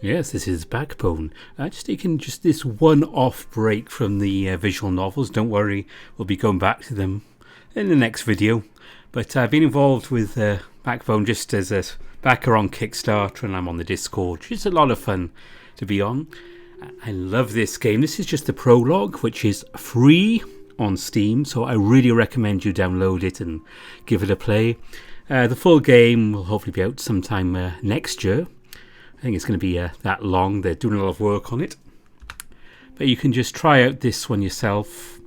Yes, this is Backbone. Just taking just this one-off break from the visual novels. Don't worry, we'll be going back to them in the next video. But I've been involved with Backbone just as a backer on Kickstarter, and I'm on the Discord. It's a lot of fun to be on. I love this game. This is just the prologue, which is free on Steam, so I really recommend you download it and give it a play. The full game will hopefully be out sometime next year. I think it's going to be that long. They're doing a lot of work on it. But you can just try out this one yourself.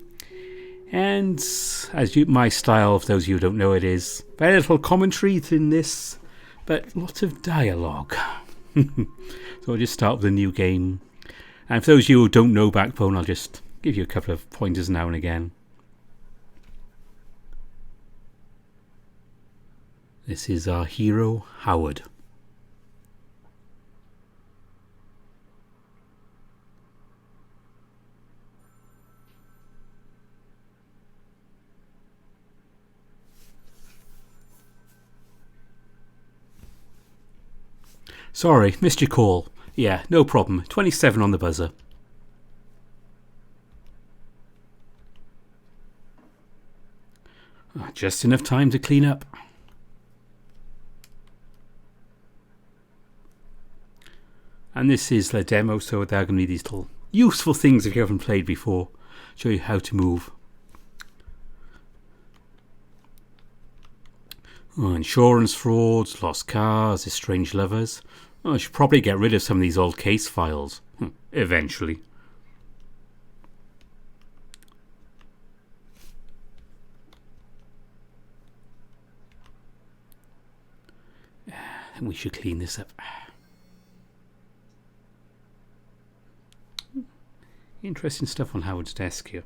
And as my style, for those of you who don't know, it is very little commentary in this, but lots of dialogue. So I'll just start with a new game. And for those of you who don't know Backbone, I'll just give you a couple of pointers now and again. This is our hero, Howard. Sorry, missed your call. Yeah, no problem. 27 on the buzzer. Just enough time to clean up. And this is the demo, so there are going to be these little useful things if you haven't played before. Show you how to move. Insurance frauds, lost cars, estranged lovers. I should probably get rid of some of these old case files. Eventually. We should clean this up. Interesting stuff on Howard's desk here.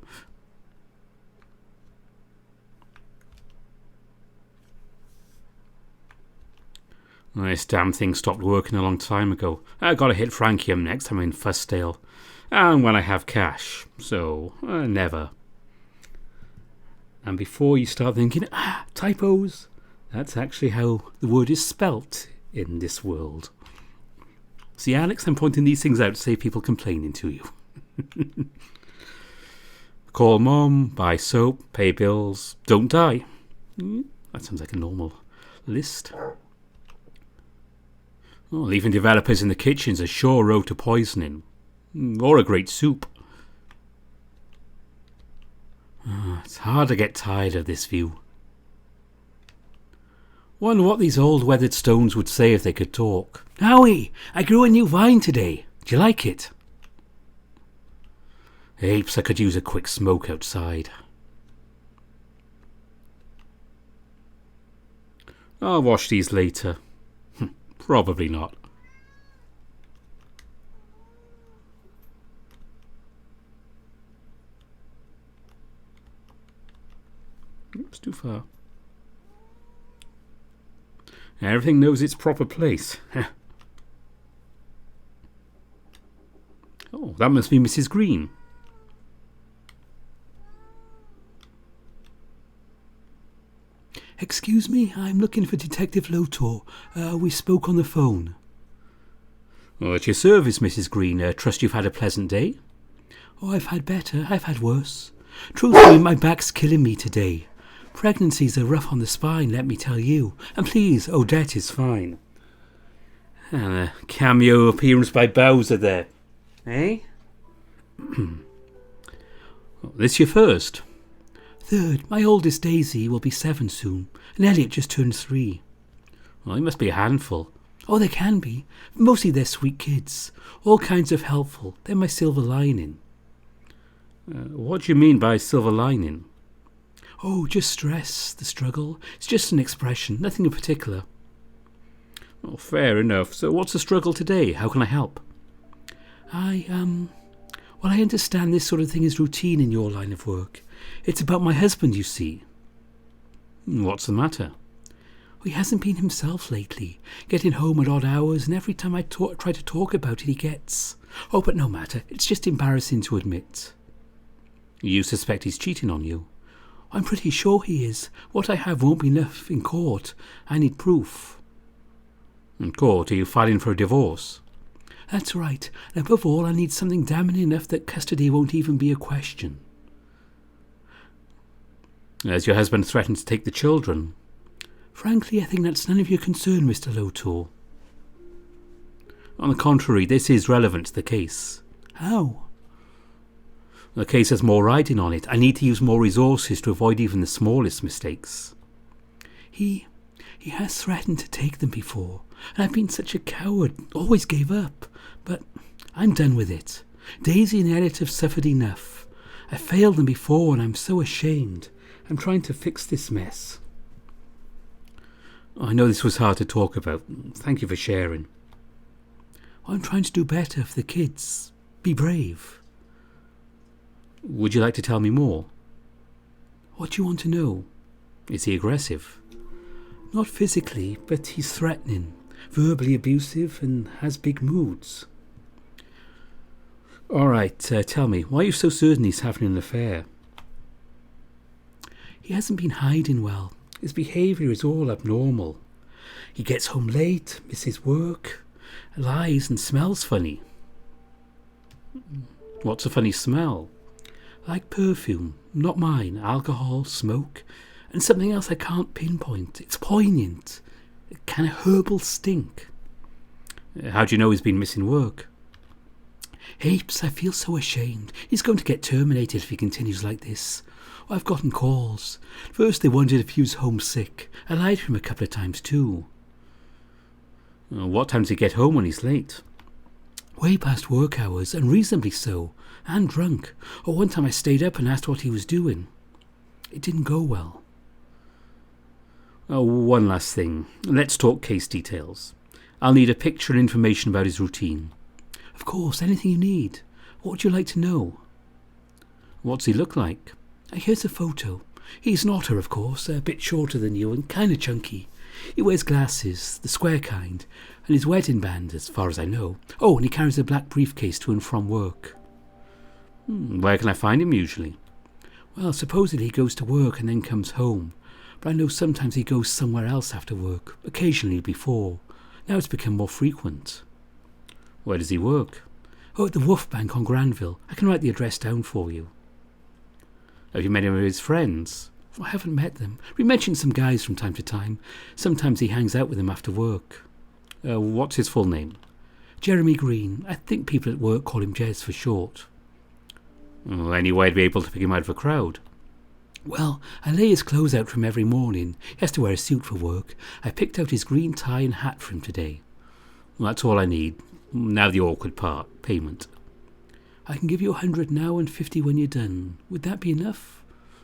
This damn thing stopped working a long time ago. I gotta hit Frankie up next time I'm in Fussdale. And when I have cash. So, never. And before you start thinking, typos, that's actually how the word is spelt in this world. See, Alex, I'm pointing these things out to save people complaining to you. Call mom, buy soap, pay bills, don't die. That sounds like a normal list. Leaving developers in the kitchen's a sure road to poisoning. Or a great soup. It's hard to get tired of this view. Wonder what these old weathered stones would say if they could talk. Howie, I grew a new vine today. Do you like it? Apes, I could use a quick smoke outside. I'll wash these later. Probably not. Oops, too far. Everything knows its proper place. Oh, that must be Mrs. Green. Excuse me, I'm looking for Detective Lotor. We spoke on the phone. Oh, at your service, Mrs. Green. Trust you've had a pleasant day? Oh, I've had better. I've had worse. Truthfully, my back's killing me today. Pregnancies are rough on the spine, let me tell you. And please, Odette is fine. And a cameo appearance by Bowser there. Eh? This your first? Third. My oldest Daisy will be 7 soon, and Elliot just turned 3. Well, they must be a handful. Oh, they can be. Mostly they're sweet kids. All kinds of helpful. They're my silver lining. What do you mean by silver lining? Oh, just stress, the struggle. It's just an expression, nothing in particular. Oh, fair enough. So what's the struggle today? How can I help? Well, I understand this sort of thing is routine in your line of work. It's about my husband, you see. What's the matter? He hasn't been himself lately, getting home at odd hours, and every time I try to talk about it, he gets... Oh, but no matter. It's just embarrassing to admit. You suspect he's cheating on you? I'm pretty sure he is. What I have won't be enough in court. I need proof. In court? Are you filing for a divorce? That's right. And above all, I need something damning enough that custody won't even be a question. Has your husband threatened to take the children? Frankly, I think that's none of your concern, Mr. Lotor. On the contrary, this is relevant to the case. How? The case has more riding on it. I need to use more resources to avoid even the smallest mistakes. He has threatened to take them before, and I've been such a coward, always gave up. But I'm done with it. Daisy and Elliot have suffered enough. I failed them before, and I'm so ashamed. I'm trying to fix this mess. I know this was hard to talk about. Thank you for sharing. I'm trying to do better for the kids. Be brave. Would you like to tell me more? What do you want to know? Is he aggressive? Not physically, but he's threatening, verbally abusive, and has big moods. All right, tell me, why are you so certain he's having an affair? He hasn't been hiding well. His behaviour is all abnormal. He gets home late, misses work, lies and smells funny. What's a funny smell? Like perfume, not mine, alcohol, smoke, and something else I can't pinpoint. It's poignant, a kind of herbal stink. How do you know he's been missing work? Apes, I feel so ashamed. He's going to get terminated if he continues like this. I've gotten calls. First they wondered if he was homesick. I lied to him a couple of times too. What time does he get home when he's late? Way past work hours, unreasonably so, and drunk. Or one time I stayed up and asked what he was doing. It didn't go well. One last thing. Let's talk case details. I'll need a picture and information about his routine. Of course, anything you need. What would you like to know? What's he look like? Here's a photo. He's an otter, of course, a bit shorter than you and kind of chunky. He wears glasses, the square kind, and his wedding band, as far as I know. Oh, and he carries a black briefcase to and from work. Where can I find him usually? Well, supposedly he goes to work and then comes home. But I know sometimes he goes somewhere else after work, occasionally before. Now it's become more frequent. Where does he work? Oh, at the Wolf Bank on Granville. I can write the address down for you. Have you met any of his friends? I haven't met them. We mention some guys from time to time. Sometimes he hangs out with them after work. What's his full name? Jeremy Green. I think people at work call him Jez for short. Any way to be able to pick him out of a crowd? Well, I lay his clothes out for him every morning. He has to wear a suit for work. I picked out his green tie and hat for him today. Well, that's all I need. Now the awkward part, payment. I can give you 100 now and 50 when you're done. Would that be enough?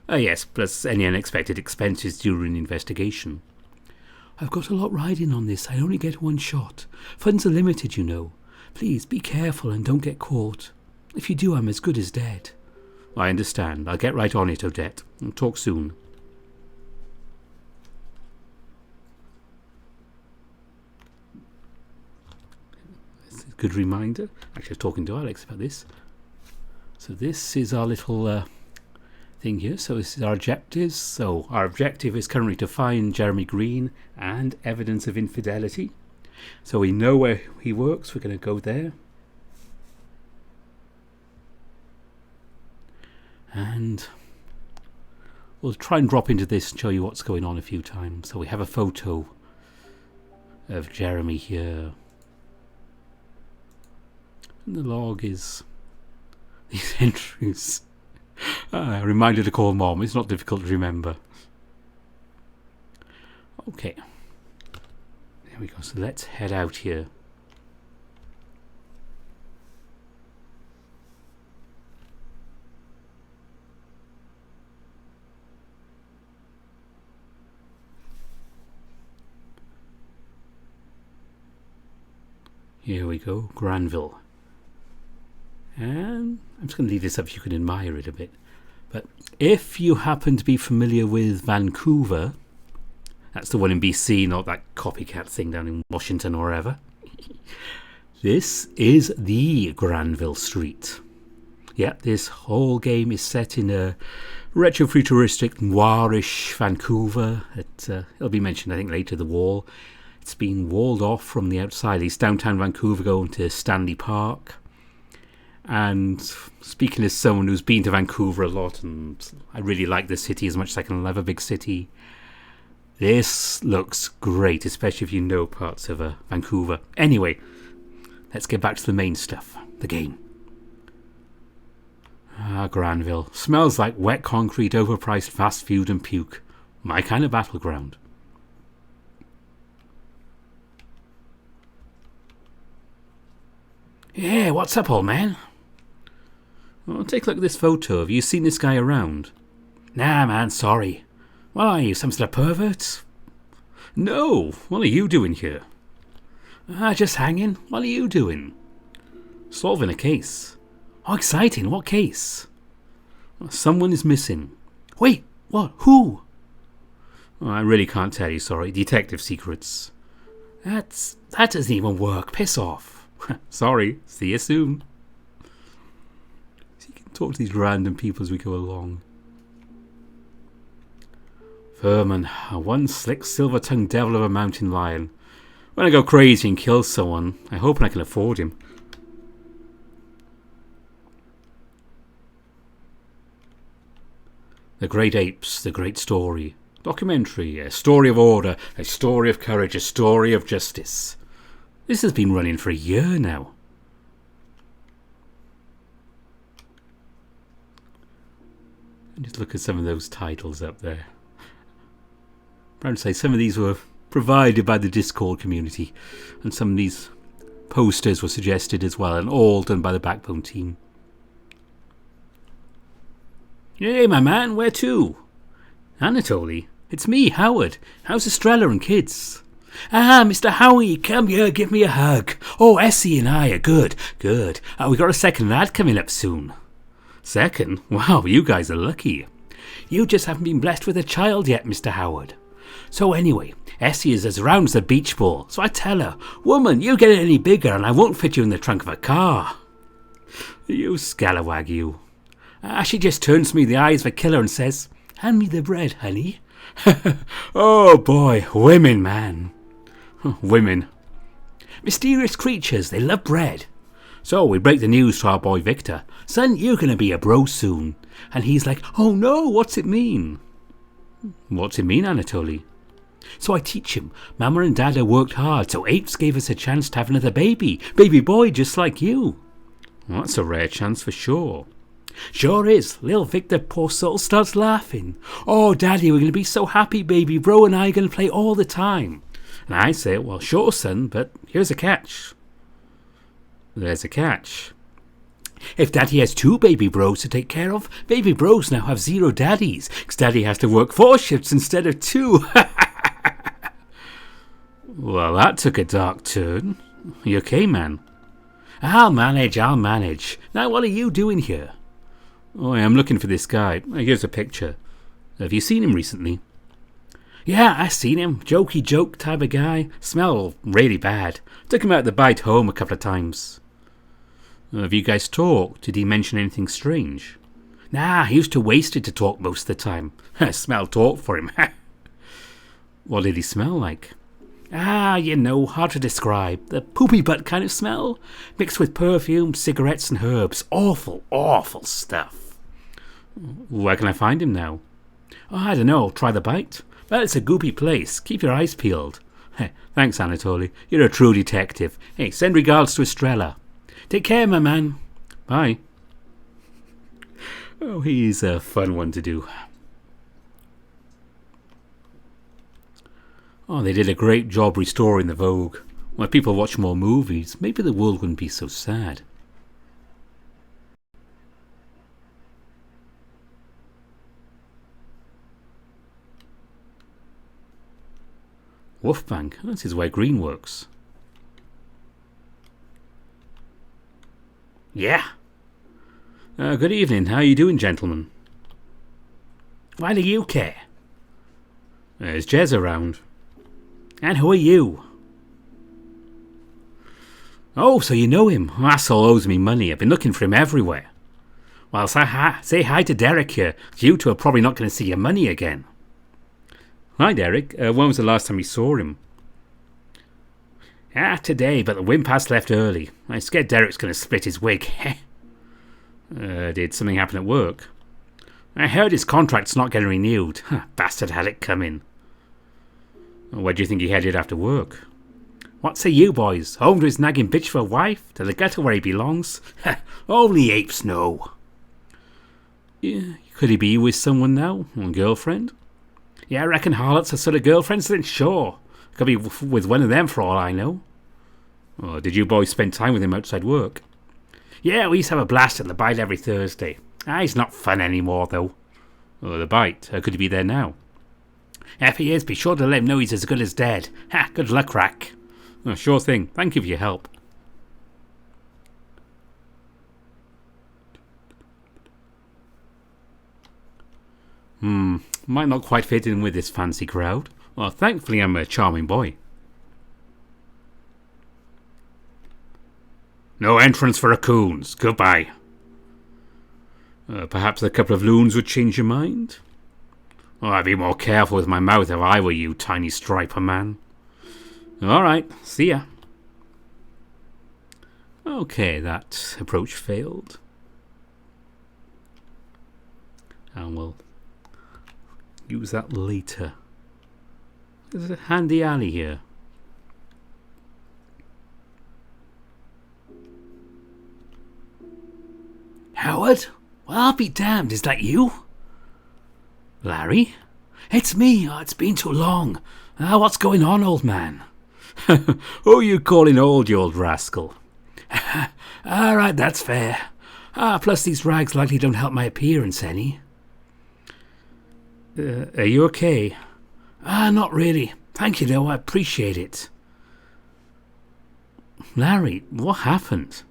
Yes, plus any unexpected expenses during the investigation. I've got a lot riding on this. I only get one shot. Funds are limited, you know. Please be careful and don't get caught. If you do, I'm as good as dead. I understand. I'll get right on it, Odette. Talk soon. It's a good reminder. Actually, I was talking to Alex about this. So this is our little thing here. So this is our objectives. So our objective is currently to find Jeremy Green and evidence of infidelity. So we know where he works. We're going to go there. And we'll try and drop into this and show you what's going on a few times. So we have a photo of Jeremy here. And the log is these entries. A reminder to call Mom. It's not difficult to remember. Okay. There we go. So let's head out here. Here we go, Granville. And I'm just going to leave this up so you can admire it a bit. But if you happen to be familiar with Vancouver, that's the one in BC, not that copycat thing down in Washington or wherever. This is the Granville Street. Yeah, this whole game is set in a retro-futuristic, noirish Vancouver. It'll be mentioned, I think, later, the wall. It's been walled off from the outside. It's downtown Vancouver going to Stanley Park. And speaking as someone who's been to Vancouver a lot, and I really like the city as much as I can love a big city, this looks great, especially if you know parts of Vancouver. Anyway, let's get back to the main stuff, the game. Granville. Smells like wet concrete, overpriced fast food and puke. My kind of battleground. Yeah, what's up, old man? Well, take a look at this photo. Have you seen this guy around? Nah, man, sorry. What are you, some sort of pervert? No, what are you doing here? Just hanging. What are you doing? Solving a case. Oh, exciting. What case? Someone is missing. Wait, what? Who? I really can't tell you, sorry. Detective secrets. That doesn't even work. Piss off. Sorry. See you soon. So you can talk to these random people as we go along. Vermin, one slick silver-tongued devil of a mountain lion. When I go crazy and kill someone, I hope I can afford him. The Great Apes, the Great Story. Documentary, a story of order, a story of courage, a story of justice. This has been running for a year now. And just look at some of those titles up there. I'm proud to say some of these were provided by the Discord community, and some of these posters were suggested as well, and all done by the Backbone team. Hey, my man, where to? Anatoly, it's me, Howard. How's Estrella and kids? Mr. Howie, come here, give me a hug. Oh, Essie and I are good, good. We got a second lad coming up soon. Second? Wow, you guys are lucky. You just haven't been blessed with a child yet, Mr. Howard. So anyway, Essie is as round as a beach ball, so I tell her, woman, you get any bigger and I won't fit you in the trunk of a car. You scalawag, you. She just turns to me the eyes of a killer and says, hand me the bread, honey. Oh boy, women, man. Women. Mysterious creatures, they love bread. So we break the news to our boy Victor. Son, you're going to be a bro soon. And he's like, oh no, what's it mean? What's it mean, Anatoly? So I teach him. Mama and Dada worked hard, so Apes gave us a chance to have another baby. Baby boy just like you. Well, that's a rare chance for sure. Sure is. Little Victor, poor soul, starts laughing. Oh, Daddy, we're going to be so happy, baby. Bro and I are going to play all the time. And I say, well, sure, son, but here's a catch. There's a catch. If Daddy has 2 baby bros to take care of, baby bros now have 0 daddies, because Daddy has to work 4 shifts instead of 2. Well, that took a dark turn. You okay, man? I'll manage. Now, what are you doing here? Oh, I'm looking for this guy. Here's a picture. Have you seen him recently? Yeah, I seen him. Jokey joke type of guy. Smell really bad. Took him out the bite home a couple of times. Have you guys talked? Did he mention anything strange? Nah, he used to wasted to talk most of the time. Smell talk for him. What did he smell like? You know, hard to describe. The poopy butt kind of smell, mixed with perfume, cigarettes and herbs. Awful, awful stuff. Where can I find him now? I don't know. Try the bite? Well, it's a goopy place. Keep your eyes peeled. Thanks, Anatoly. You're a true detective. Hey, send regards to Estrella. Take care, my man. Bye. Oh, he's a fun one to do. Oh, they did a great job restoring the Vogue. When people watch more movies, maybe the world wouldn't be so sad. Wolfbank, that is where Green works. Yeah. Good evening. How are you doing, gentlemen? Why do you care? Is Jez around? And who are you? Oh, so you know him. Asshole owes me money. I've been looking for him everywhere. Well, say hi to Derek here. You two are probably not going to see your money again. Hi, Derek. When was the last time you saw him? Ah, today, but the windpass left early. I scared Derek's going to split his wig. Did something happen at work? I heard his contract's not getting renewed. Bastard had it coming. Where do you think he headed after work? What say you boys? Home to his nagging bitch for a wife? To the gutter where he belongs? Only apes know. Yeah, could he be with someone now? A girlfriend? Yeah, I reckon harlots are sort of girlfriends, then sure. Could be with one of them for all I know. Oh, did you boys spend time with him outside work? Yeah, we used to have a blast at the bite every Thursday. He's not fun anymore, though. Oh, the bite? Could he be there now? If he is, be sure to let him know he's as good as dead. Good luck, Rack. Oh, sure thing. Thank you for your help. Might not quite fit in with this fancy crowd. Well, thankfully I'm a charming boy. No entrance for raccoons. Goodbye. Perhaps a couple of loons would change your mind? Oh, I'd be more careful with my mouth if I were you, tiny striper man. Alright, see ya. Okay, that approach failed. And we'll use that later. There's a handy alley here. Howard? Well, I'll be damned, is that you? Larry? It's me. Oh, it's been too long. What's going on, old man? Who are you calling old, you old rascal? All right, that's fair. Plus these rags likely don't help my appearance any. Are you okay? Not really. Thank you, though. I appreciate it. Larry, what happened?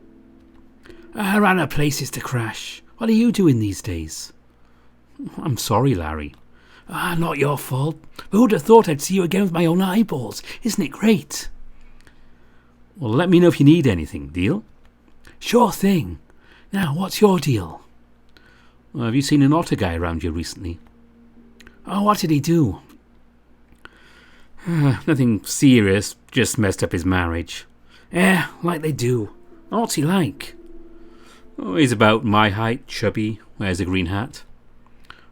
I ran out of places to crash. What are you doing these days? I'm sorry, Larry. Not your fault. Who'd have thought I'd see you again with my own eyeballs? Isn't it great? Well, let me know if you need anything. Deal? Sure thing. Now, what's your deal? Well, have you seen an otter guy around here recently? Oh, what did he do? Nothing serious. Just messed up his marriage. Yeah, like they do. What's he like? Oh, he's about my height, chubby, wears a green hat.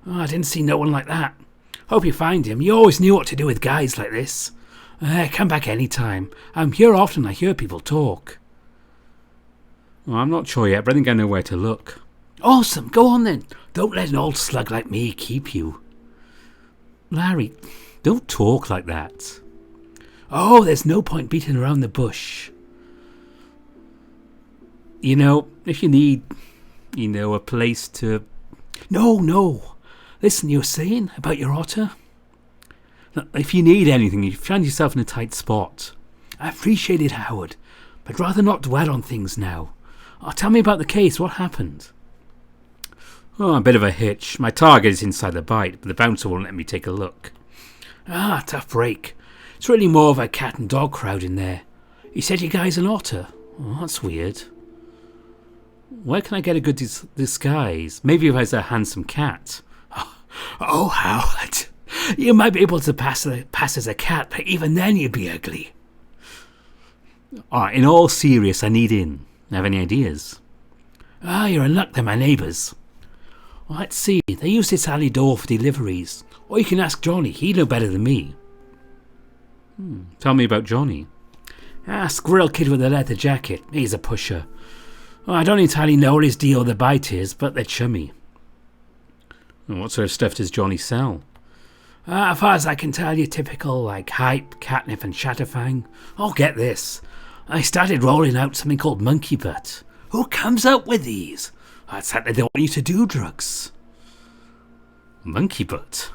Oh, I didn't see no one like that. Hope you find him. You always knew what to do with guys like this. Come back any time. I'm here often. I hear people talk. Well, I'm not sure yet, but I think I know where to look. Awesome. Go on then. Don't let an old slug like me keep you. Larry, don't talk like that. Oh, there's no point beating around the bush. You know, if you need, a place to... No. Listen, you were saying about your otter? If you need anything, you find yourself in a tight spot. I appreciate it, Howard, but rather not dwell on things now. Tell me about the case. What happened? Oh, a bit of a hitch. My target is inside the bite, but the bouncer won't let me take a look. Tough break. It's really more of a cat and dog crowd in there. He said you guys an otter. Oh, that's weird. Where can I get a good disguise? Maybe if I was a handsome cat. Oh, Howard. You might be able to pass as a cat, but even then you'd be ugly. In all serious, I need in. Have any ideas? You're in luck, they're my neighbours. Well, let's see. They use this alley door for deliveries. Or you can ask Johnny. He'd know better than me. Tell me about Johnny. Squirrel kid with a leather jacket. He's a pusher. I don't entirely know what his deal with the bite is, but they're chummy. What sort of stuff does Johnny sell? As far as I can tell you, typical like hype, catnip and shatterfang. Oh, get this. I started rolling out something called monkey butt. Who comes up with these? It's that they don't want you to do drugs. Monkey butt?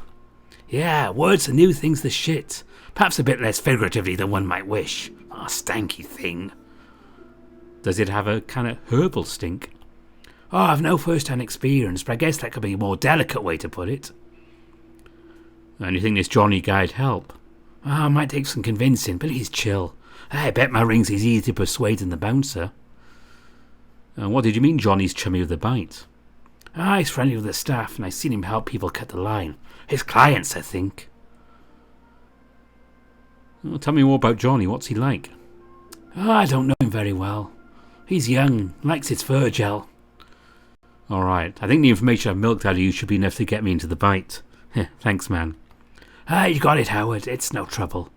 Yeah, words and new things the shit. Perhaps a bit less figuratively than one might wish. Stanky thing. Does it have a kind of herbal stink? I've no first-hand experience, but I guess that could be a more delicate way to put it. And you think this Johnny guy'd help? Might take some convincing, but he's chill. I bet my rings he's easy to persuade than the bouncer. What did you mean Johnny's chummy with the bite? He's friendly with the staff, and I've seen him help people cut the line. His clients, I think. Well, tell me more about Johnny. What's he like? Oh, I don't know him very well. He's young, likes his fur gel. Alright, I think the information I've milked out of you should be enough to get me into the bite. Thanks, man. You got it, Howard. It's no trouble.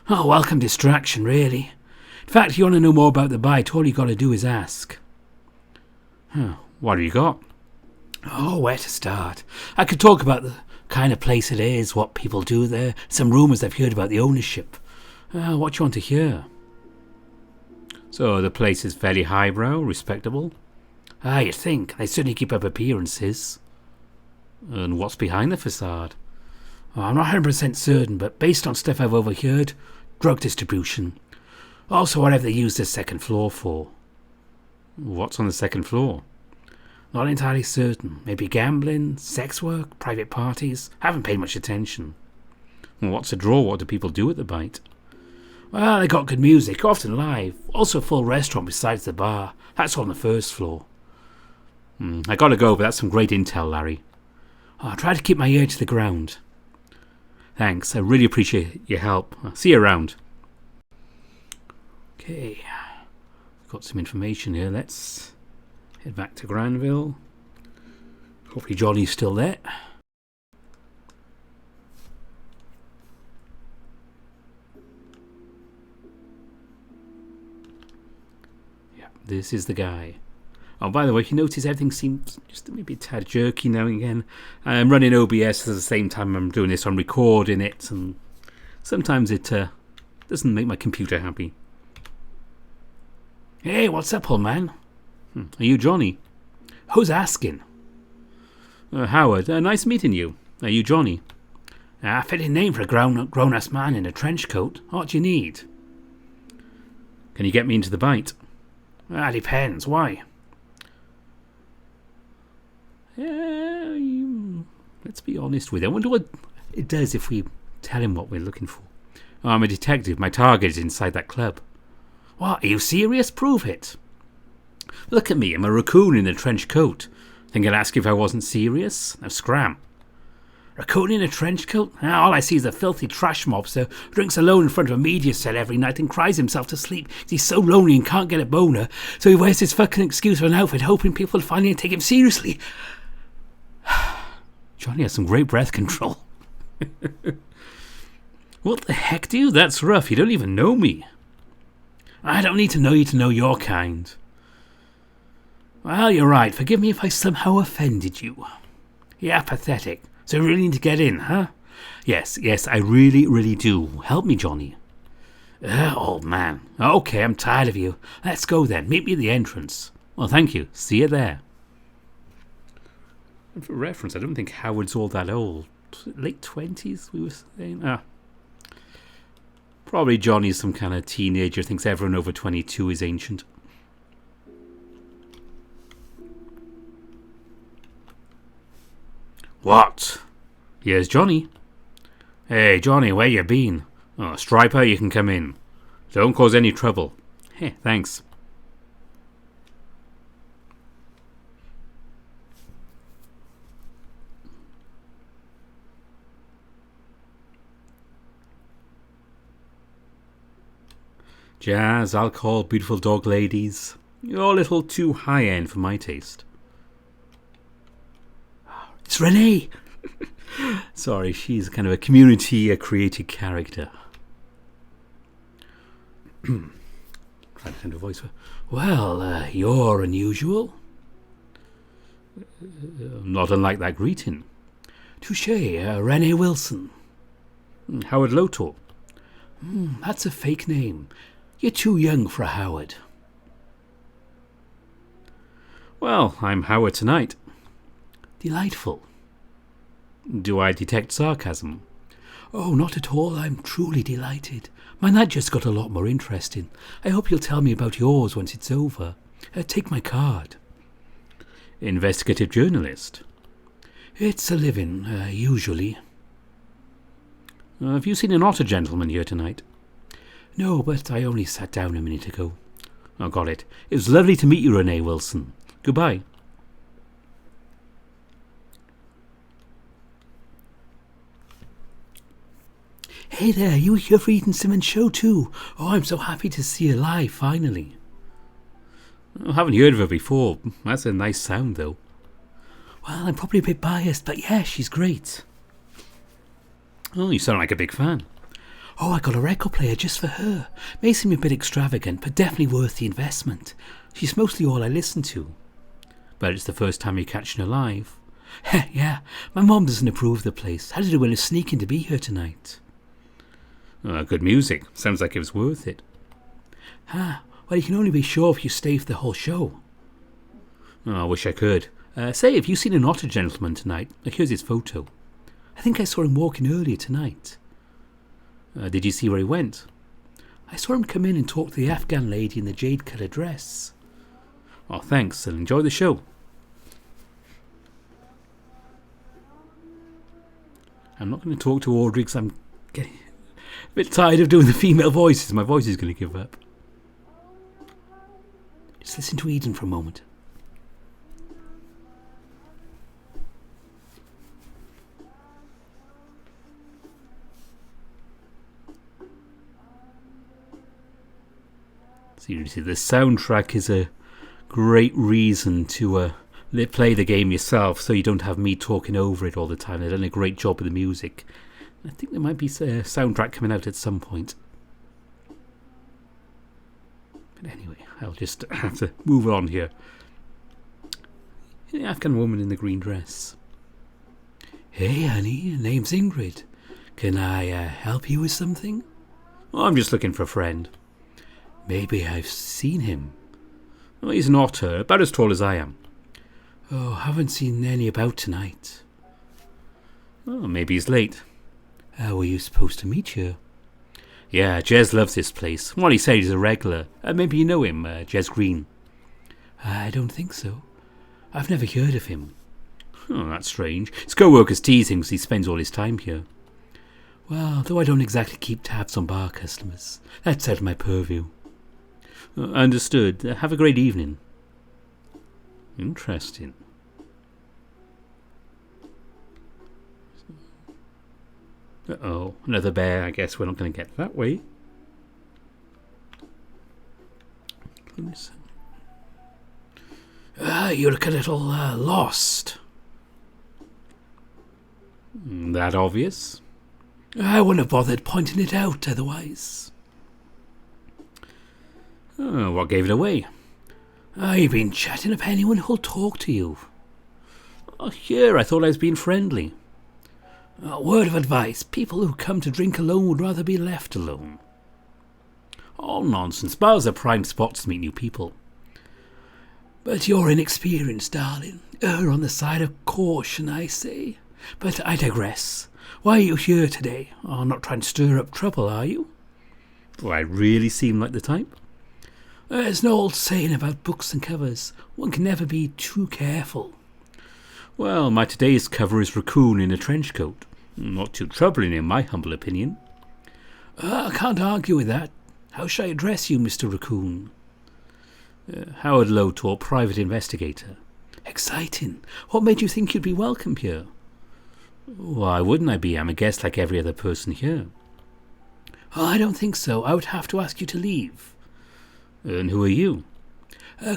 Oh, welcome distraction, really. In fact, if you want to know more about the bite, all you got to do is ask. What have you got? Oh, where to start? I could talk about the kind of place it is, what people do there, some rumours I've heard about the ownership. What do you want to hear? So the place is fairly highbrow, respectable? You'd think. They certainly keep up appearances. And what's behind the facade? I'm not 100% certain, but based on stuff I've overheard, drug distribution. Also whatever they use the second floor for. What's on the second floor? Not entirely certain. Maybe gambling, sex work, private parties. Haven't paid much attention. What's the draw? What do people do at the bite? Well, they got good music, often live. Also a full restaurant besides the bar. That's on the first floor. I gotta go, but that's some great intel, Larry. I'll try to keep my ear to the ground. Thanks, I really appreciate your help. I'll see you around. Okay, got some information here. Let's head back to Granville. Hopefully Johnny's still there. Yeah, this is the guy. Oh, by the way, you notice everything seems just maybe a tad jerky now and again. I'm running OBS at the same time I'm doing this. I'm recording it, and sometimes it doesn't make my computer happy. Hey, what's up, old man? Are you Johnny? Who's asking? Howard, nice meeting you. Are you Johnny? Fitting name for a grown-ass man in a trench coat. What do you need? Can you get me into the bite? Depends. Why? Let's be honest with you. I wonder what it does if we tell him what we're looking for. I'm a detective. My target is inside that club. What? Are you serious? Prove it. Look at me. I'm a raccoon in a trench coat. Think I'd ask you if I wasn't serious? Now scram. Raccoon in a trench coat? All I see is a filthy trash mobster who drinks alone in front of a media set every night and cries himself to sleep. He's so lonely and can't get a boner, so he wears this fucking excuse for an outfit, hoping people will finally take him seriously. Johnny has some great breath control. What the heck, dude? That's rough. You don't even know me. I don't need to know you to know your kind. Well, you're right. Forgive me if I somehow offended you. Yeah, pathetic. So you really need to get in, huh? Yes, I really, really do. Help me, Johnny. Old man. Okay, I'm tired of you. Let's go then. Meet me at the entrance. Well, thank you. See you there. And for reference, I don't think Howard's all that old. Late 20s, we were saying? Probably Johnny's some kind of teenager, thinks everyone over 22 is ancient. What? Here's Johnny. Hey, Johnny, where you been? Oh, Striper, you can come in. Don't cause any trouble. Hey, thanks. Jazz, alcohol, beautiful dog ladies. You're a little too high-end for my taste. It's Renee! Sorry, she's kind of a community-created character. Trying to find a voice. Well, you're unusual. Not unlike that greeting. Touché, Renee Wilson. Howard Lotor. That's a fake name. You're too young for a Howard. Well, I'm Howard tonight. Delightful. Do I detect sarcasm? Oh, not at all. I'm truly delighted. My night just got a lot more interesting. I hope you'll tell me about yours once it's over. Take my card. Investigative journalist. It's a living, usually. Have you seen an otter gentleman here tonight? No, but I only sat down a minute ago. Oh, got it. It was lovely to meet you, Renee Wilson. Goodbye. Hey there, you here for Ethan Simmons' show too? Oh, I'm so happy to see you live, finally. I haven't heard of her before. That's a nice sound, though. Well, I'm probably a bit biased, but yeah, she's great. Oh, you sound like a big fan. Oh, I got a record player just for her. May seem a bit extravagant, but definitely worth the investment. She's mostly all I listen to. But it's the first time you're catching her live. Yeah, my mom doesn't approve of the place. Had to do a little sneaking to be here tonight. Good music. Sounds like it was worth it. Well, you can only be sure if you stay for the whole show. I wish I could. Say, have you seen an otter gentleman tonight? Here's his photo. I think I saw him walking earlier tonight. Did you see where he went? I saw him come in and talk to the Afghan lady in the jade-coloured dress. Oh, thanks, and enjoy the show. I'm not going to talk to Audrey because I'm getting a bit tired of doing the female voices. My voice is going to give up. Just listen to Eden for a moment. Seriously, the soundtrack is a great reason to play the game yourself, so you don't have me talking over it all the time. They've done a great job with the music. I think there might be a soundtrack coming out at some point. But anyway, I'll just have to move on here. The Afghan woman in the green dress. Hey, honey, name's Ingrid. Can I help you with something? Oh, I'm just looking for a friend. Maybe I've seen him. Oh, he's an otter, about as tall as I am. Oh, haven't seen any about tonight. Oh, maybe he's late. Were you supposed to meet here? Yeah, Jez loves this place. Well, he said he's a regular. Maybe you know him, Jez Green. I don't think so. I've never heard of him. Oh, that's strange. His co-workers tease him because he spends all his time here. Well, though I don't exactly keep tabs on bar customers. That's out of my purview. Understood. Have a great evening. Interesting. Uh-oh, another bear. I guess we're not going to get that way. You look a little lost. That obvious? I wouldn't have bothered pointing it out otherwise. Oh, what gave it away? You've been chatting up anyone who'll talk to you. Oh, here, I thought I was being friendly. Word of advice, people who come to drink alone would rather be left alone. Oh, nonsense, bars are prime spots to meet new people. But you're inexperienced, darling. Err on the side of caution, I say. But I digress. Why are you here today? Oh, not trying to stir up trouble, are you? Do I really seem like the type? There's an old saying about books and covers. One can never be too careful. Well, my today's cover is Raccoon in a trench coat. Not too troubling in my humble opinion. I can't argue with that. How shall I address you, Mr. Raccoon? Howard Lotor, private investigator. Exciting. What made you think you'd be welcome here? Why wouldn't I be? I'm a guest like every other person here. I don't think so. I would have to ask you to leave. And who are you?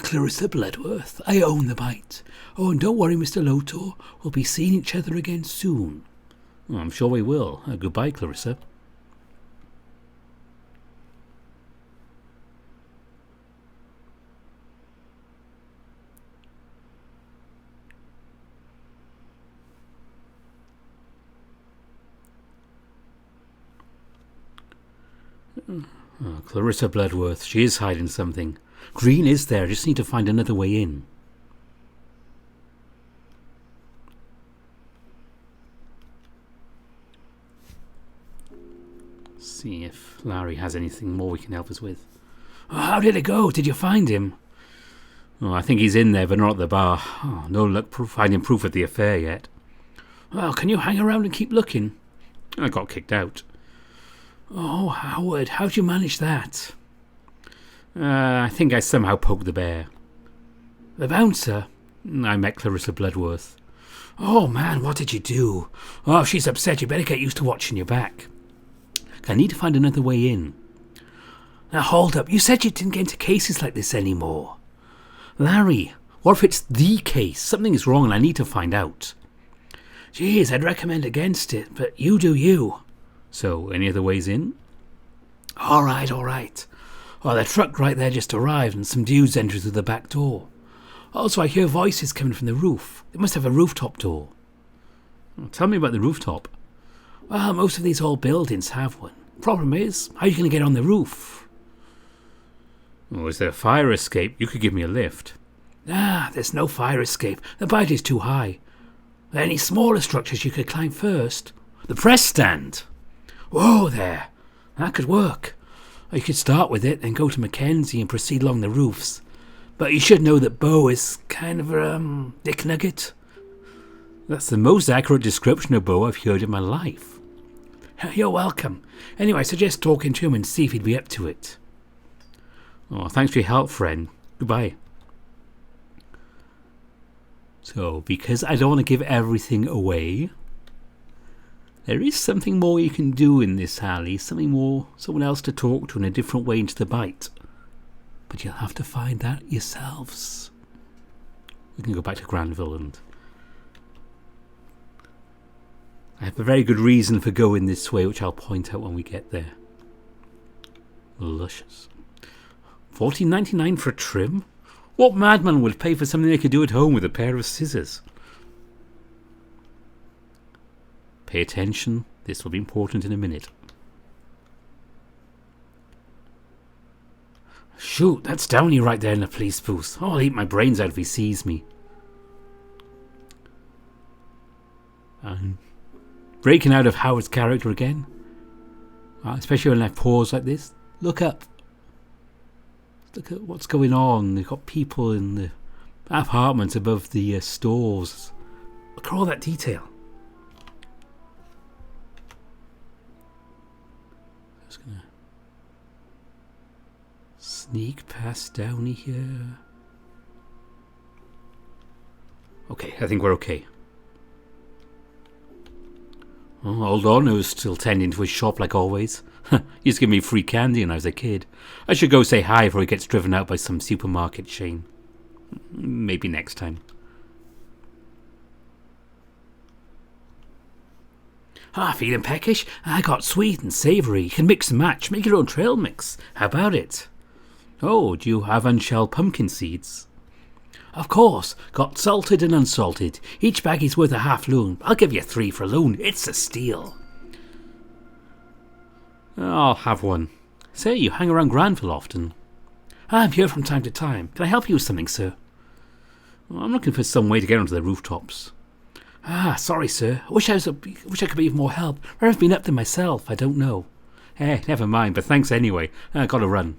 Clarissa Bloodworth. I own the bite. Oh, and don't worry, Mr. Lotor. We'll be seeing each other again soon. Oh, I'm sure we will. Goodbye, Clarissa. Oh, Clarissa Bloodworth. She is hiding something. Green is there. I just need to find another way in. See if Larry has anything more we can help us with. Oh, how did it go? Did you find him? Oh, I think he's in there, but not at the bar. Oh, no luck finding proof of the affair yet. Well, can you hang around and keep looking? I got kicked out. Oh, Howard, how'd you manage that? I think I somehow poked the bear. The bouncer? I met Clarissa Bloodworth. Oh, man, what did you do? Oh, if she's upset, you better get used to watching your back. I need to find another way in. Now hold up, you said you didn't get into cases like this anymore. Larry, what if it's the case? Something is wrong and I need to find out. Geez, I'd recommend against it, but you do you. So, any other ways in? Alright. Oh, the truck right there just arrived and some dudes entered through the back door. Also, I hear voices coming from the roof. They must have a rooftop door. Tell me about the rooftop. Well, most of these old buildings have one. Problem is, how are you going to get on the roof? Oh, is there a fire escape? You could give me a lift. Nah, there's no fire escape. The height is too high. Are there any smaller structures you could climb first? The press stand. Whoa there. That could work. Or you could start with it and go to Mackenzie and proceed along the roofs. But you should know that Bo is kind of a dick nugget. That's the most accurate description of Bo I've heard in my life. You're welcome. Anyway, I suggest talking to him and see if he'd be up to it. Oh, thanks for your help, friend. Goodbye. So, because I don't want to give everything away, there is something more you can do in this alley. Something more, someone else to talk to in a different way into the bite. But you'll have to find that yourselves. We can go back to Granville and... I have a very good reason for going this way, which I'll point out when we get there. Luscious. $14.99 for a trim? What madman would pay for something they could do at home with a pair of scissors? Pay attention. This will be important in a minute. Shoot, that's Downey right there in the police booth. Oh, I'll eat my brains out if he sees me. Breaking out of Howard's character again. Especially when I pause like this. Look up. Look at what's going on. They've got people in the apartments above the stores. Look at all that detail. Just gonna sneak past Downey here. Okay, I think we're okay. Oh, old Orno's still tending to his shop like always. He used to give me free candy when I was a kid. I should go say hi before he gets driven out by some supermarket chain. Maybe next time. Feeling peckish? I got sweet and savoury. You can mix and match. Make your own trail mix. How about it? Oh, do you have unshelled pumpkin seeds? Of course, got salted and unsalted. Each bag is worth a half loon. I'll give you 3 for a loon. It's a steal. I'll have one. Say, you hang around Granville often. I'm here from time to time. Can I help you with something, sir? I'm looking for some way to get onto the rooftops. Sorry, sir. I wish I could be of more help. Where I've been up there myself, I don't know. Never mind, but thanks anyway. I gotta run.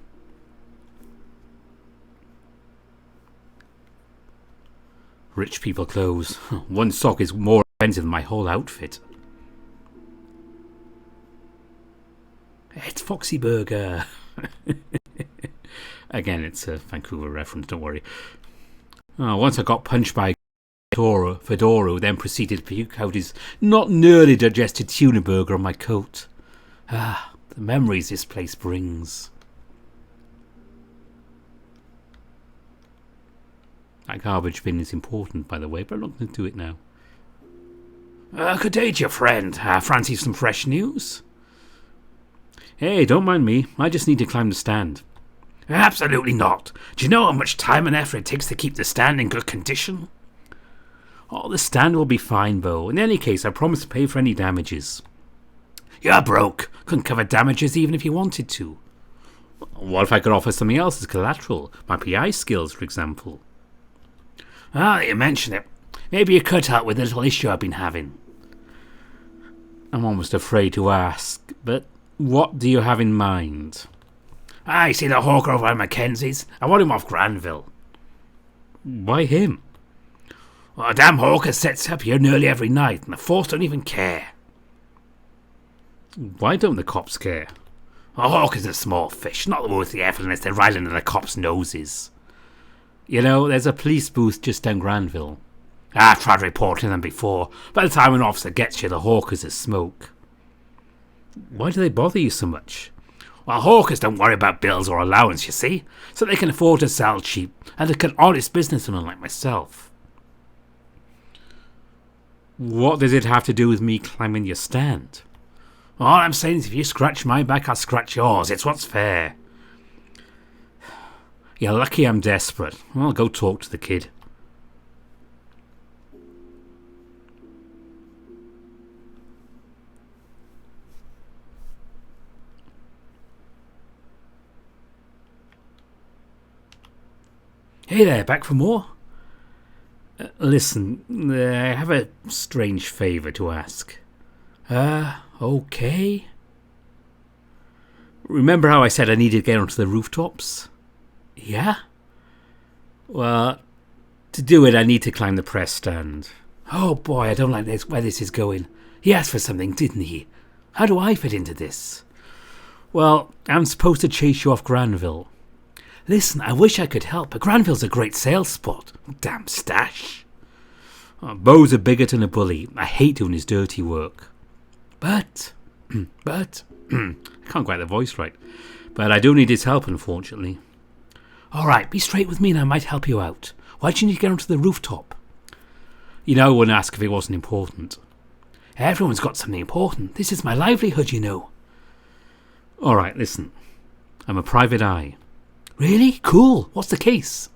Rich people clothes. One sock is more expensive than my whole outfit. It's Foxy Burger. Again, it's a Vancouver reference, don't worry. Once I got punched by Fedora, who then proceeded to puke out his not nearly digested tuna burger on my coat. The memories this place brings. That garbage bin is important, by the way, but I'm not going to do it now. Good day to your friend. Fancy some fresh news? Hey, don't mind me. I just need to climb the stand. Absolutely not. Do you know how much time and effort it takes to keep the stand in good condition? Oh, the stand will be fine, Bo. In any case, I promise to pay for any damages. You're broke. Couldn't cover damages even if you wanted to. What if I could offer something else as collateral? My PI skills, for example. You mention it. Maybe you could help with the little issue I've been having. I'm almost afraid to ask, but what do you have in mind? I see the hawker over at Mackenzie's. I want him off Granville. Why him? Well, a damn hawker sets up here nearly every night, and the force don't even care. Why don't the cops care? A hawker's a small fish, not worth the effort unless they're right under the cops' noses. You know, there's a police booth just down Granville. I've tried reporting them before. By the time an officer gets you, the hawker's a smoke. Why do they bother you so much? Well, hawkers don't worry about bills or allowance, you see, so they can afford to sell cheap, and look at honest businessmen like myself. What does it have to do with me climbing your stand? All I'm saying is if you scratch my back, I'll scratch yours. It's what's fair. You're lucky I'm desperate. I'll go talk to the kid. Hey there, back for more? Listen, I have a strange favour to ask. Okay. Remember how I said I needed to get onto the rooftops? Yeah? Well, to do it I need to climb the press stand. Oh boy, I don't like this, where this is going. He asked for something, didn't he? How do I fit into this? Well, I'm supposed to chase you off Granville. Listen, I wish I could help, but Granville's a great sales spot. Damn stash. Beau's a bigot and a bully. I hate doing his dirty work. But, I can't quite the voice right. But I do need his help, unfortunately. Alright, be straight with me and I might help you out. Why do you need to get onto the rooftop? You know, I wouldn't ask if it wasn't important. Everyone's got something important. This is my livelihood, you know. Alright, listen. I'm a private eye. Really? Cool. What's the case?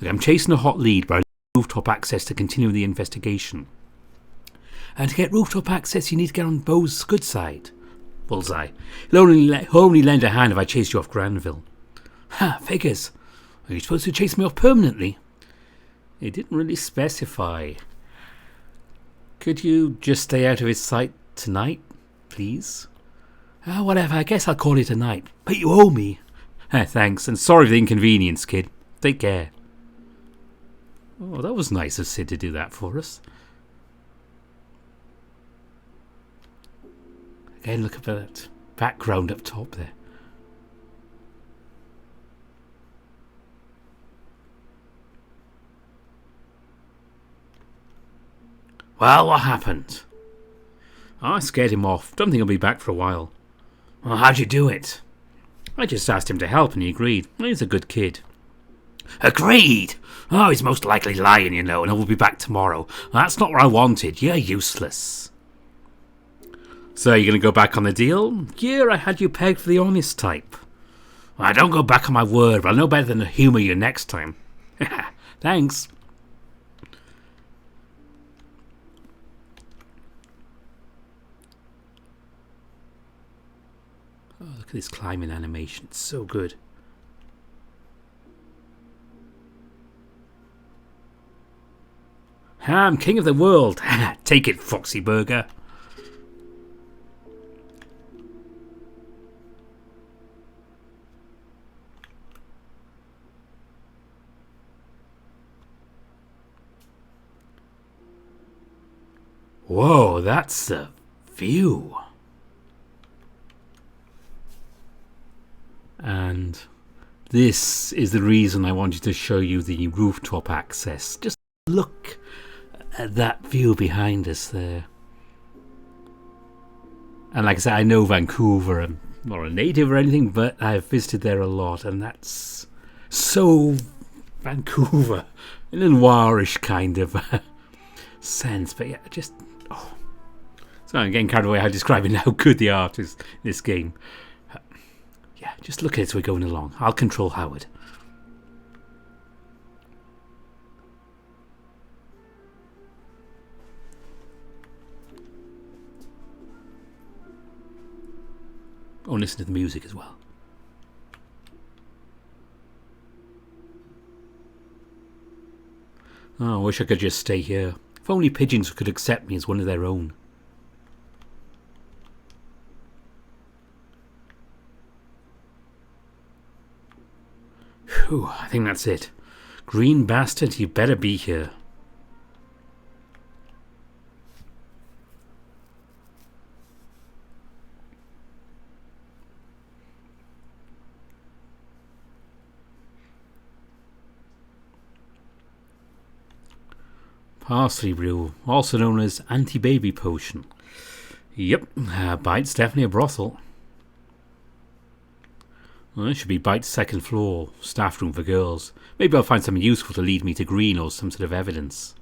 Look, I'm chasing a hot lead, but I need rooftop access to continue the investigation. And to get rooftop access, you need to get on Beau's good side. Bullseye. He'll only lend a hand if I chase you off Granville. Ha, figures. Are you supposed to chase me off permanently? It didn't really specify. Could you just stay out of his sight tonight, please? Whatever, I guess I'll call it a night. But you owe me. Thanks, and sorry for the inconvenience, kid. Take care. Oh, that was nice of Sid to do that for us. Again, look at that background up top there. Well, what happened? I scared him off. Don't think he'll be back for a while. Well, how'd you do it? I just asked him to help and he agreed. He's a good kid. Agreed? Oh, he's most likely lying, you know, and he'll be back tomorrow. That's not what I wanted. You're useless. So you're going to go back on the deal? Yeah, I had you pegged for the honest type. Well, I don't go back on my word, but I'll know better than to humour you next time. Thanks. Oh, look at this climbing animation. It's so good. I'm king of the world. Take it, Foxy Burger. Whoa, that's a view. And this is the reason I wanted to show you the rooftop access. Just look at that view behind us there. And like I said, I know Vancouver. I'm not a native or anything, but I've visited there a lot, and that's so Vancouver in a noirish kind of sense. But yeah, just so I'm getting carried away how describing how good the art is in this game. Yeah, just look at it as we're going along. I'll control Howard. Oh, and listen to the music as well. Oh, I wish I could just stay here. If only pigeons could accept me as one of their own. Whew, I think that's it. Green bastard, you better be here. Parsley brew, also known as anti-baby potion. Yep, Bite's definitely a brothel. Well, it should be Bite's second floor, staff room for girls. Maybe I'll find something useful to lead me to Green or some sort of evidence.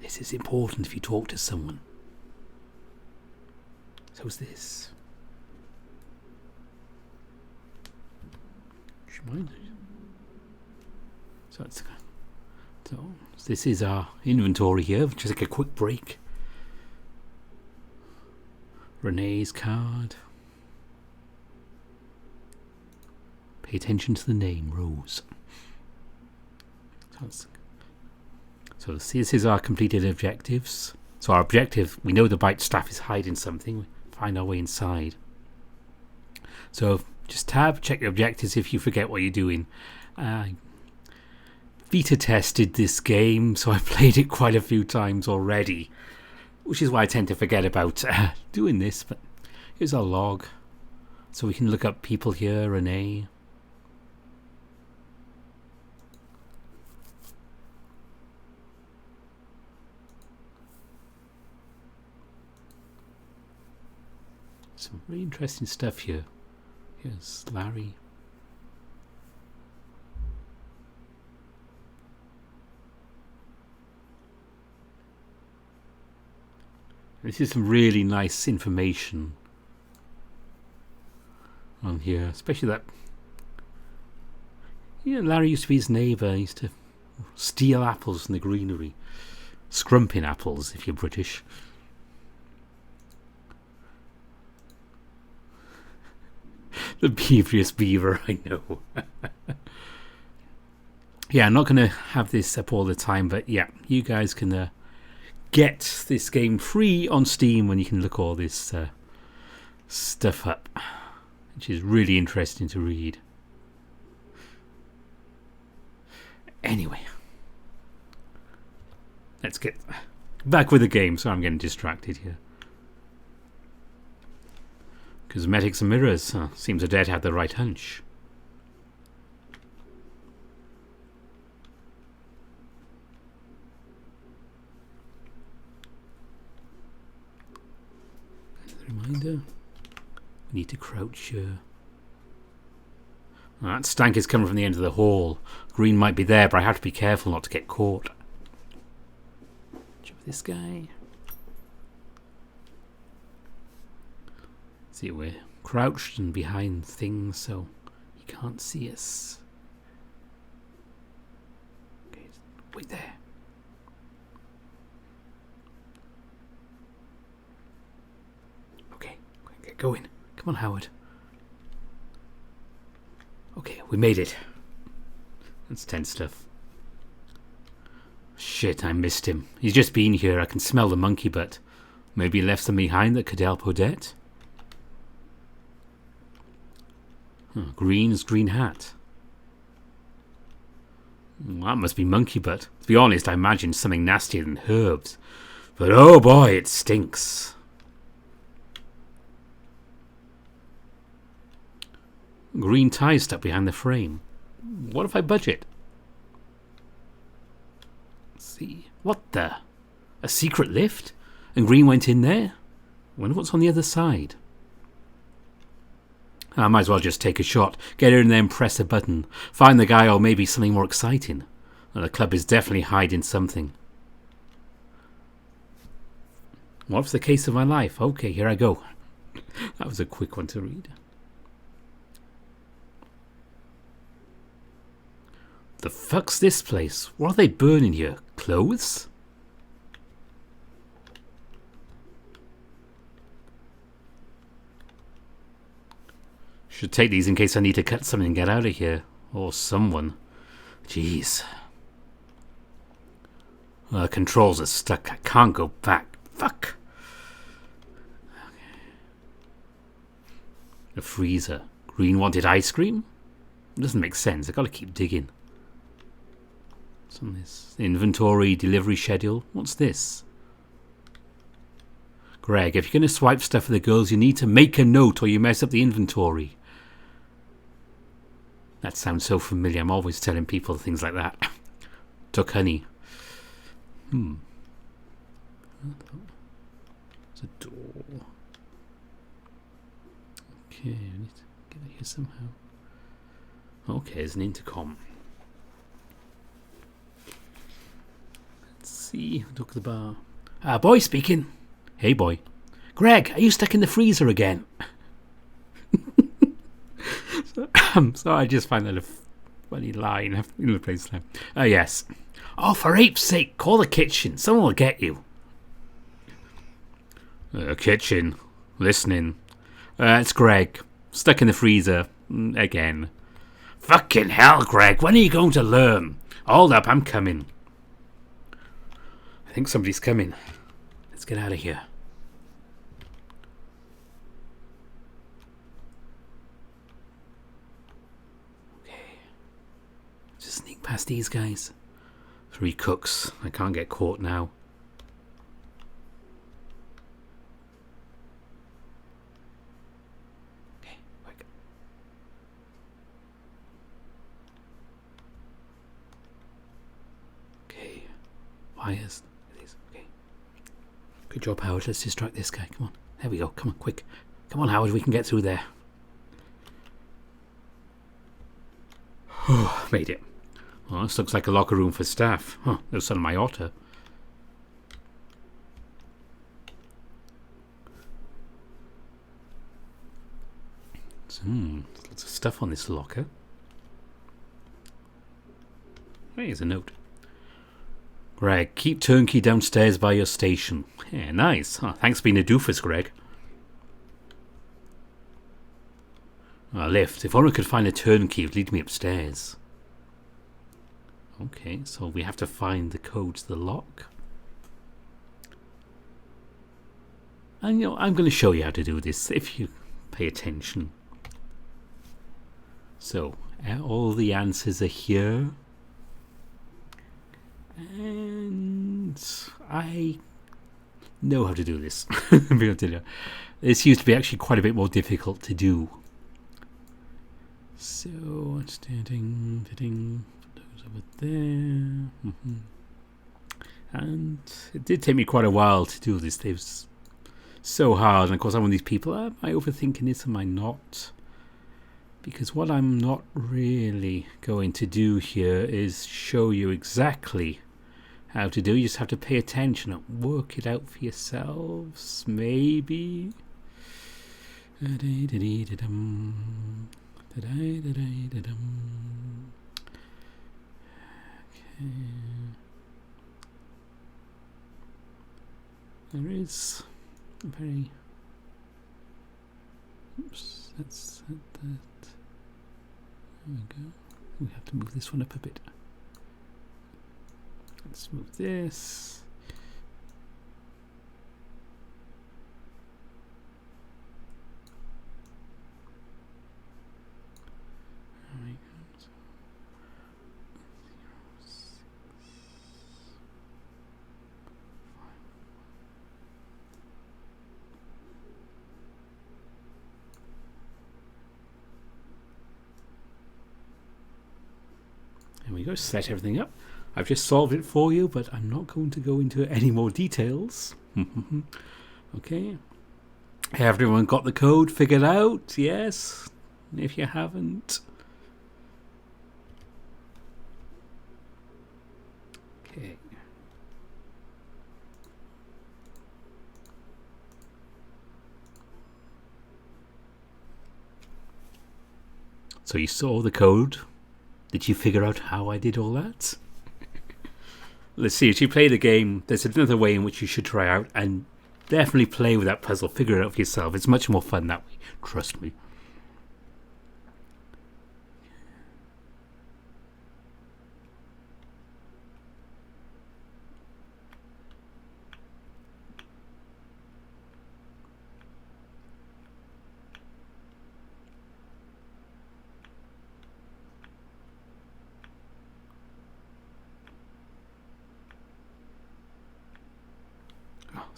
This is important if you talk to someone. So's this. So this is our inventory here. Just like a quick break. Renee's card. Pay attention to the name, Rose. So this is our completed objectives. So our objective, we know the Bite staff is hiding something. We find our way inside. So just tab, check your objectives if you forget what you're doing. Beta tested this game, so I've played it quite a few times already, which is why I tend to forget about doing this. But here's our log, so we can look up people here. Renee. Some really interesting stuff here. Here's Larry. This is some really nice information on here, especially that. Larry used to be his neighbour. He used to steal apples from the greenery, scrumping apples if you're British. The beaveriest beaver, I know. Yeah, I'm not going to have this up all the time, but yeah, you guys can get this game free on Steam when you can look all this stuff up, which is really interesting to read. Anyway, let's get back with the game. So I'm getting distracted here. Cosmetics and mirrors. Seems Odette had the right hunch. Reminder, we need to crouch here. That stank is coming from the end of the hall. Green might be there, but I have to be careful not to get caught. Check this guy. See, we're crouched and behind things, so he can't see us. Okay, wait there. Okay, get going. Come on, Howard. Okay, we made it. That's tense stuff. Shit, I missed him. He's just been here. I can smell the monkey butt. Maybe he left something behind that could help Odette. Green's green hat. That must be monkey butt. To be honest, I imagined something nastier than herbs. But oh boy, it stinks. Green tie stuck behind the frame. What if I budge it? Let's see. What the? A secret lift? And Green went in there? I wonder what's on the other side. I might as well just take a shot, get in there and press a button, find the guy, or maybe something more exciting. Well, the club is definitely hiding something. What's the case of my life? Okay, here I go. That was a quick one to read. The fuck's this place? What are they burning here? Clothes? Should take these in case I need to cut something and get out of here. Or someone. Jeez. Controls are stuck. I can't go back. Fuck. Okay. A freezer. Green wanted ice cream? It doesn't make sense. I've got to keep digging. What's on this? Inventory, delivery schedule. What's this? Greg, if you're going to swipe stuff for the girls, you need to make a note or you mess up the inventory. That sounds so familiar. I'm always telling people things like that. Took honey. There's a door. Okay, I need to get it here somehow. Okay, there's an intercom. Let's see. Look at the bar. Boy speaking. Hey, boy. Greg, are you stuck in the freezer again? So I just find that a funny line in the place now. Yes. Oh, for ape's sake, call the kitchen. Someone will get you. Kitchen. Listening. It's Greg. Stuck in the freezer. Again. Fucking hell, Greg. When are you going to learn? Hold up, I'm coming. I think somebody's coming. Let's get out of here. Just sneak past these guys. 3 cooks. I can't get caught now. Okay, quick. Okay. Wires. Okay. Good job, Howard. Let's distract this guy. Come on. There we go. Come on, quick. Come on, Howard. We can get through there. Made it. Well, this looks like a locker room for staff. No son of my otter. Lots of stuff on this locker. Here's a note. Greg, keep turnkey downstairs by your station. Yeah, nice. Thanks for being a doofus, Greg. A lift. If only I could find a turnkey, it would lead me upstairs. Okay, so we have to find the code to the lock. And I'm going to show you how to do this if you pay attention. So, all the answers are here. And I know how to do this. This used to be actually quite a bit more difficult to do. So, standing, fitting those over there. And it did take me quite a while to do this. It was so hard. And of course, I'm one of these people. Am I overthinking this? Am I not? Because what I'm not really going to do here is show you exactly how to do. You just have to pay attention and work it out for yourselves. Maybe. Okay. There is a very. Oops, that's that. There we go. We have to move this one up a bit. Let's move this. There we go. There we go, set everything up. I've just solved it for you, but I'm not going to go into any more details. Okay. Everyone got the code figured out? Yes? If you haven't. Okay. So you saw the code. Did you figure out how I did all that? Let's see, as you play the game, there's another way in which you should try out, and definitely play with that puzzle, figure it out for yourself. It's much more fun that way, trust me.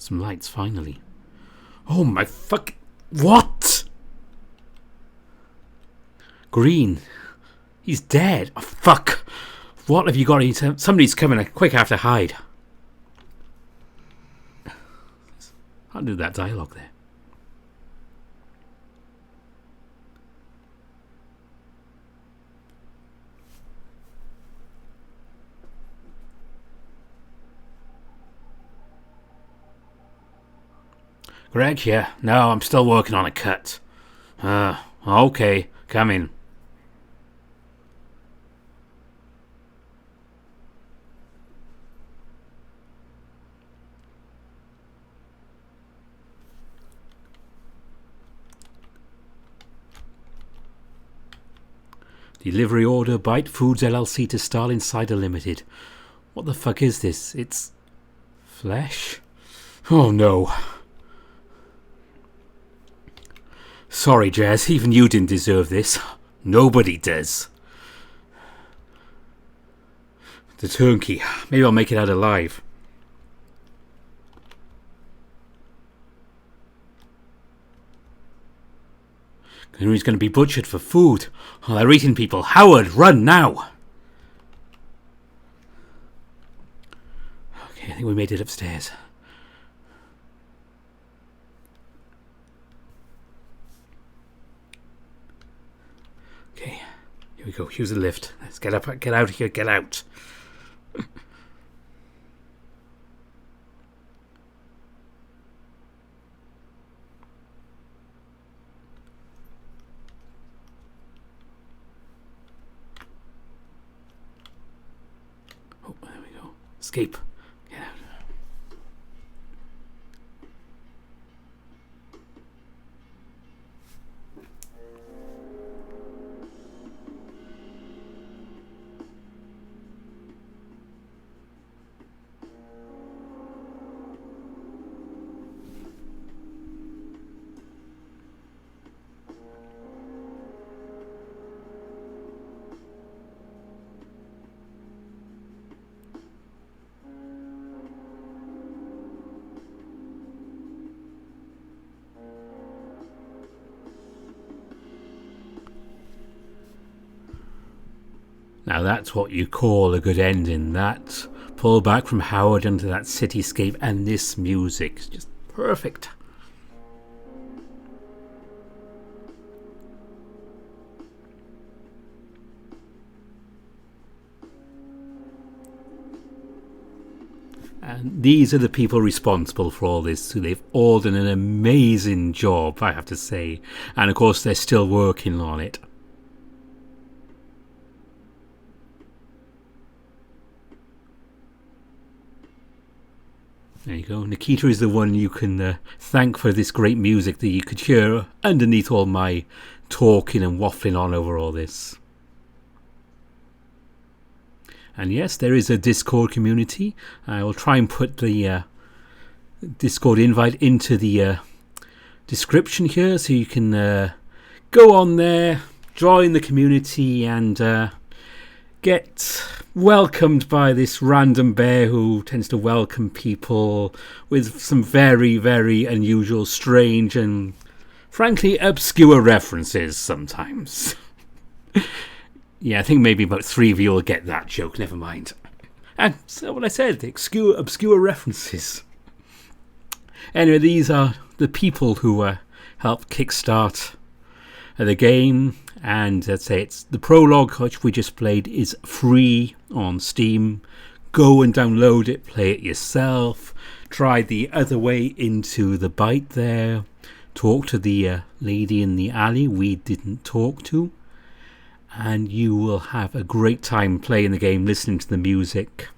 Some lights, finally. Oh my fuck... What? Green. He's dead. Oh, fuck. What have you got? Somebody's coming. Quick, I have to hide. I'll do that dialogue there. Greg, yeah. No, I'm still working on a cut. Okay. Come in. Delivery order, Byte Foods LLC to Starling Cider Limited. What the fuck is this? It's flesh? Oh no. Sorry, Jazz, even you didn't deserve this. Nobody does. The turnkey. Maybe I'll make it out alive. He's going to be butchered for food. Oh, they're eating people. Howard, run now! Okay, I think we made it upstairs. Okay, here we go. Use the lift. Let's get up. Get out of here. Get out. Oh, there we go. Escape. Get out. Now that's what you call a good ending. That pull back from Howard into that cityscape, and this music is just perfect. And these are the people responsible for all this. So they've all done an amazing job, I have to say. And of course they're still working on it. There you go. Nikita is the one you can thank for this great music that you could hear underneath all my talking and waffling on over all this. And yes, there is a Discord community. I will try and put the Discord invite into the description here, so you can go on there, join the community, and get welcomed by this random bear who tends to welcome people with some very, very unusual, strange, and frankly obscure references sometimes. Yeah, I think maybe about 3 of you will get that joke, never mind. And so what I said, obscure references. Anyway, these are the people who helped kickstart the game. And let's say it's the prologue, which we just played, is free on Steam. Go and download it, play it yourself. Try the other way into the Byte there. Talk to the lady in the alley we didn't talk to. And you will have a great time playing the game, listening to the music.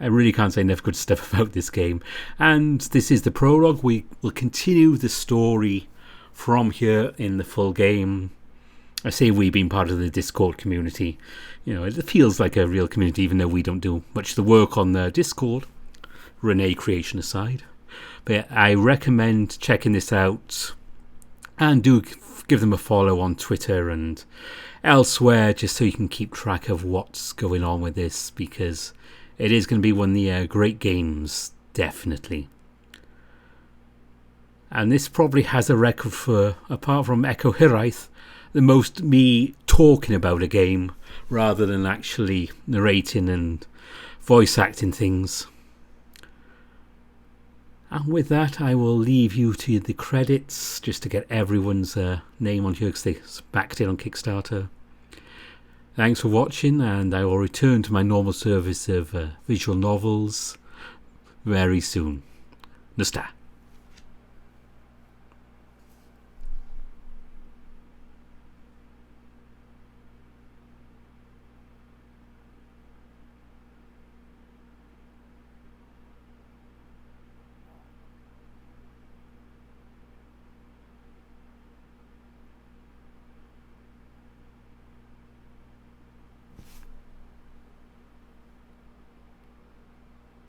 I really can't say enough good stuff about this game. And this is the prologue. We will continue the story from here in the full game. I say we, being part of the Discord community. You know, it feels like a real community, even though we don't do much of the work on the Discord, Renee creation aside. But I recommend checking this out, and do give them a follow on Twitter and elsewhere, just so you can keep track of what's going on with this, because it is going to be one of the great games, definitely. And this probably has a record for, apart from Echo Hiraeth, the most me talking about a game rather than actually narrating and voice acting things. And with that, I will leave you to the credits just to get everyone's name on here because they backed it on Kickstarter. Thanks for watching, and I will return to my normal service of visual novels very soon. Nasta.